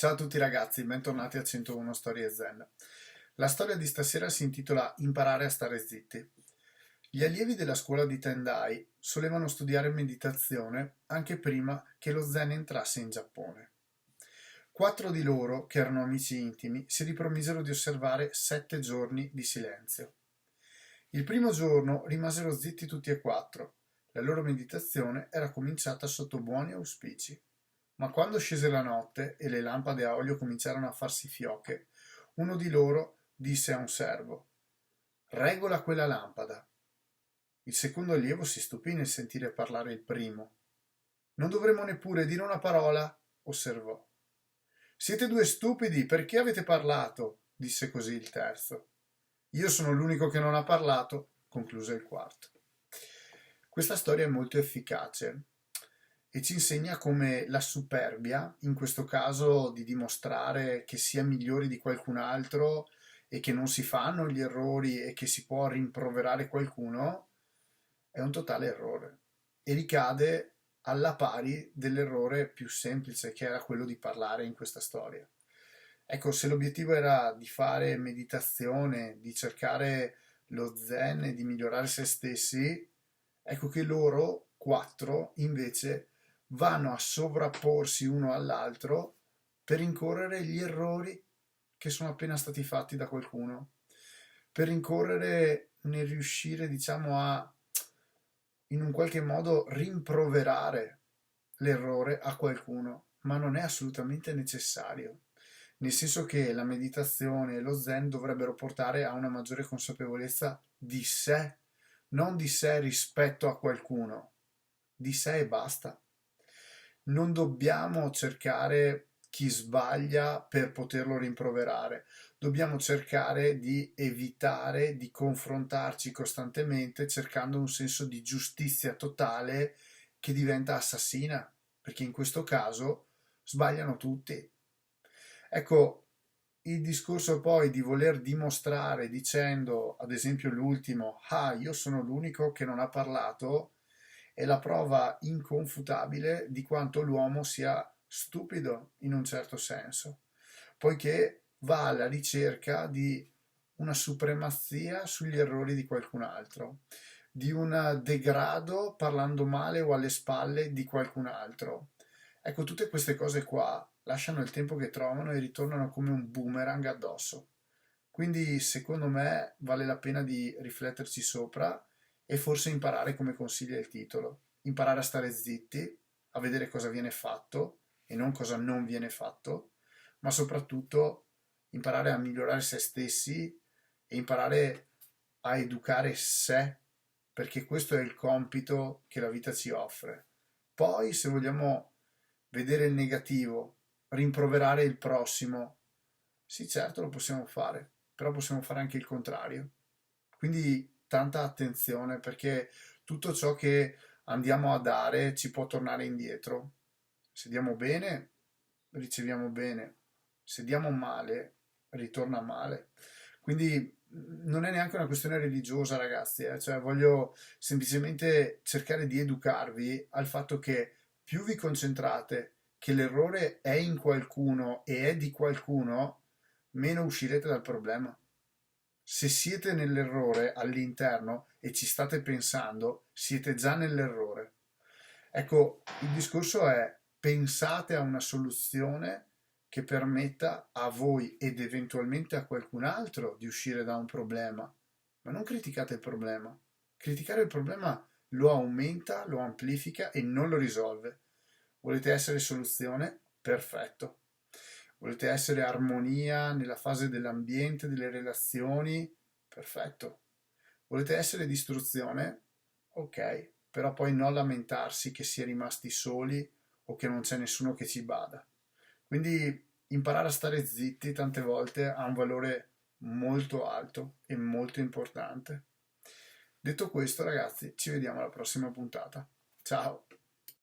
Ciao a tutti ragazzi, bentornati a 101 Storie Zen. La storia di stasera si intitola Imparare a stare zitti. Gli allievi della scuola di Tendai solevano studiare meditazione anche prima che lo Zen entrasse in Giappone. 4 di loro, che erano amici intimi, si ripromisero di osservare 7 giorni di silenzio. Il primo giorno rimasero zitti tutti e 4. La loro meditazione era cominciata sotto buoni auspici. Ma quando scese la notte e le lampade a olio cominciarono a farsi fioche, uno di loro disse a un servo: Regola quella lampada. Il secondo allievo si stupì nel sentire parlare il primo. Non dovremmo neppure dire una parola, osservò. Siete due stupidi, perché avete parlato? Disse così il terzo. Io sono l'unico che non ha parlato, concluse il quarto. Questa storia è molto efficace e ci insegna come la superbia, in questo caso di dimostrare che si è migliori di qualcun altro e che non si fanno gli errori e che si può rimproverare qualcuno, è un totale errore e ricade alla pari dell'errore più semplice che era quello di parlare in questa storia. Ecco, se l'obiettivo era di fare meditazione, di cercare lo zen e di migliorare se stessi, ecco che loro, 4, invece vanno a sovrapporsi uno all'altro per incorrere gli errori che sono appena stati fatti da qualcuno, per incorrere nel riuscire, diciamo, a in un qualche modo rimproverare l'errore a qualcuno, ma non è assolutamente necessario. Nel senso che la meditazione e lo zen dovrebbero portare a una maggiore consapevolezza di sé, non di sé rispetto a qualcuno, di sé e basta. Non dobbiamo cercare chi sbaglia per poterlo rimproverare, dobbiamo cercare di evitare di confrontarci costantemente cercando un senso di giustizia totale che diventa assassina, perché in questo caso sbagliano tutti. Ecco, il discorso poi di voler dimostrare dicendo, ad esempio l'ultimo, io sono l'unico che non ha parlato, è la prova inconfutabile di quanto l'uomo sia stupido in un certo senso, poiché va alla ricerca di una supremazia sugli errori di qualcun altro, di un degrado parlando male o alle spalle di qualcun altro. Ecco, tutte queste cose qua lasciano il tempo che trovano e ritornano come un boomerang addosso. Quindi, secondo me, vale la pena di rifletterci sopra e forse imparare come consiglia il titolo. Imparare a stare zitti, a vedere cosa viene fatto e non cosa non viene fatto, ma soprattutto imparare a migliorare se stessi e imparare a educare sé, perché questo è il compito che la vita ci offre. Poi, se vogliamo vedere il negativo, rimproverare il prossimo, sì, certo lo possiamo fare, però possiamo fare anche il contrario. Quindi tanta attenzione perché tutto ciò che andiamo a dare ci può tornare indietro. Se diamo bene, riceviamo bene. Se diamo male, ritorna male. Quindi non è neanche una questione religiosa, ragazzi, cioè voglio semplicemente cercare di educarvi al fatto che più vi concentrate che l'errore è in qualcuno e è di qualcuno, meno uscirete dal problema. Se siete nell'errore all'interno e ci state pensando, siete già nell'errore. Ecco, il discorso è pensate a una soluzione che permetta a voi ed eventualmente a qualcun altro di uscire da un problema, ma non criticate il problema. Criticare il problema lo aumenta, lo amplifica e non lo risolve. Volete essere soluzione? Perfetto. Volete essere armonia nella fase dell'ambiente, delle relazioni? Perfetto. Volete essere distruzione? Ok, però poi non lamentarsi che si è rimasti soli o che non c'è nessuno che ci bada. Quindi imparare a stare zitti tante volte ha un valore molto alto e molto importante. Detto questo, ragazzi, ci vediamo alla prossima puntata. Ciao!